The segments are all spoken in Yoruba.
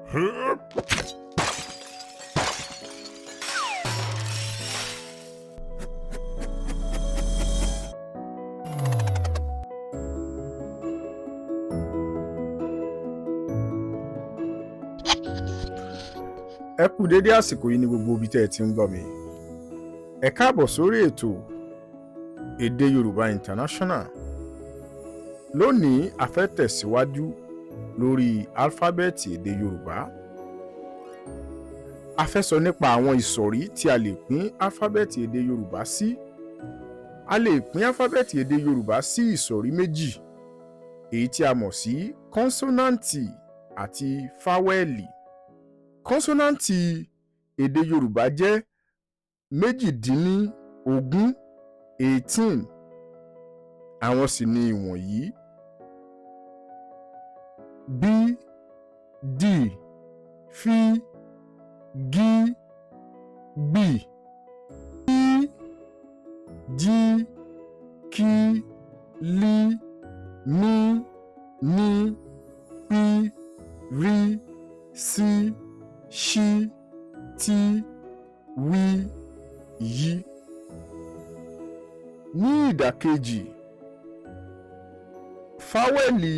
Ẹ kú dédé àsìkò yìí ní gbogbo ibi tẹ́ ẹ ti ń gbọ́ mi. Ẹ káàbọ̀ sórí ètò Ede Yoruba International. Lónìí a fẹ́ tẹ̀síwájú lórí álífábẹ́ẹ̀tì èdè Yorùbá. A fẹ́ sọ nípa àwọn ìsọ̀rí tí a lè pín álífábẹ́ẹ̀tì èdè Yorùbá sí. A lè pín álífábẹ́ẹ̀tì èdè Yorùbá sí ìsọ̀rí méjì, èyí tí a mọ̀ sí kọ́nsọ́náǹtì àti fáwẹ́ẹ̀lì. Kọ́nsọ́náǹtì èdè Yorùbá jẹ́ 18, 18. Àwọn sì ni ìwọ̀nyí: b, d, f, g, b, i, j, k, l, m, n, p, r, s, ṣ, tí, wí, yí. Ní ìdàkejì, fáwẹ́lì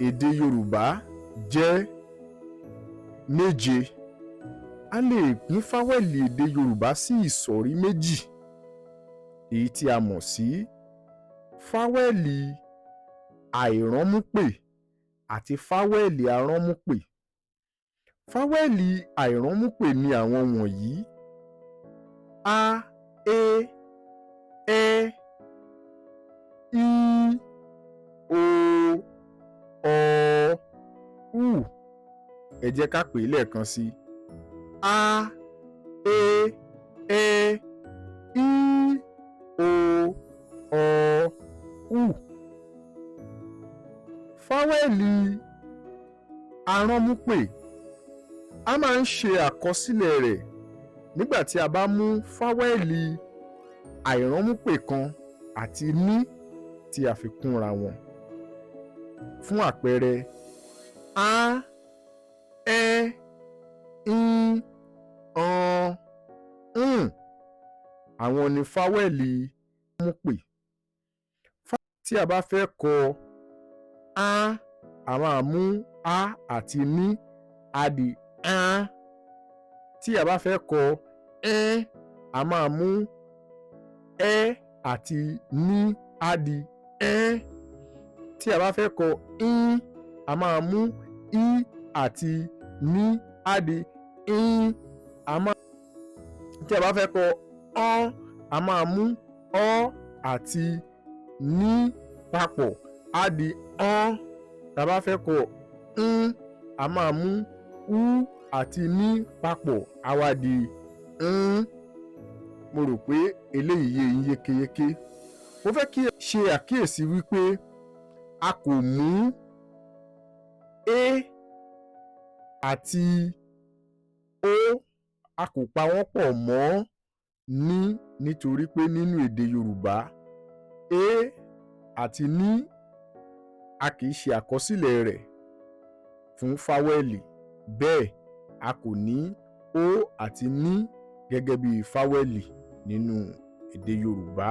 èdè Yorùbá jẹ́ 7. A lè pín fáwẹ́lì èdè Yorùbá sí ìsọ̀rí méjì, èyí tí a mọ̀ sí fáwẹ́lì àìrọ́múpè àti fáwẹ́lì arọ́múpè. Fáwẹ́lì àìrọ́múpè ni àwọn wọ̀nyí: a, e, ẹ, i, o, ọ, u. Ẹ jẹ́ ká pè é lẹ́ẹ̀kan sí: a, e, ẹ, i, o, ọ, u. Fáwẹ́lì arọ́múpè a máa ń ṣe àkọsílẹ̀ rẹ̀ nígbà tí a bá mú fáwẹ́lì àìrọ́múpè kan àti ní tí a fi kúnra wọn. Fún àpẹẹrẹ, a, ẹ, i, ọ, ń. Àwọn ni fáwẹ́lì àìrọ́múpè. Tí a bá fẹ́ kọ a máa mú a àti ní á di án. Tí a bá fẹ́ kọ ẹ́, a máa mú ẹ́ àti ní á di ẹ́. Tí a bá fẹ́ kọ ín, a máa mú í àti ní á di ín. Tí a bá fẹ́ kọ ọ́, a máa mú ọ́ àti ní papọ̀ á di ọ́n. Tí a bá fẹ́ kọ ń, a máa mú ú àti ní papọ̀ á wá di ń. Mo rò pé eléyìí yé yín yékéyéké. Mo fẹ́ kí ẹ ṣe àkíyèsí wípé a kò mú é àti ó, a kò pa wọ́n pọ̀ mọ́ ní, nítorí pé nínú èdè Yorùbá é àti ní a kì í ṣe àkọsílẹ̀ rẹ̀ fún fáwẹ́lì. Bẹ́ẹ̀ a kò ní ó àti ní gẹ́gẹ́ bí fáwẹ́lì nínú èdè Yorùbá.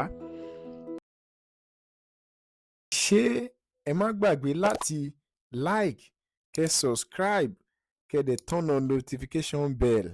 Ṣé ẹ má gbàgbé láti like, kẹ́ subscribe, kẹ́ dẹ̀ turn on notification bell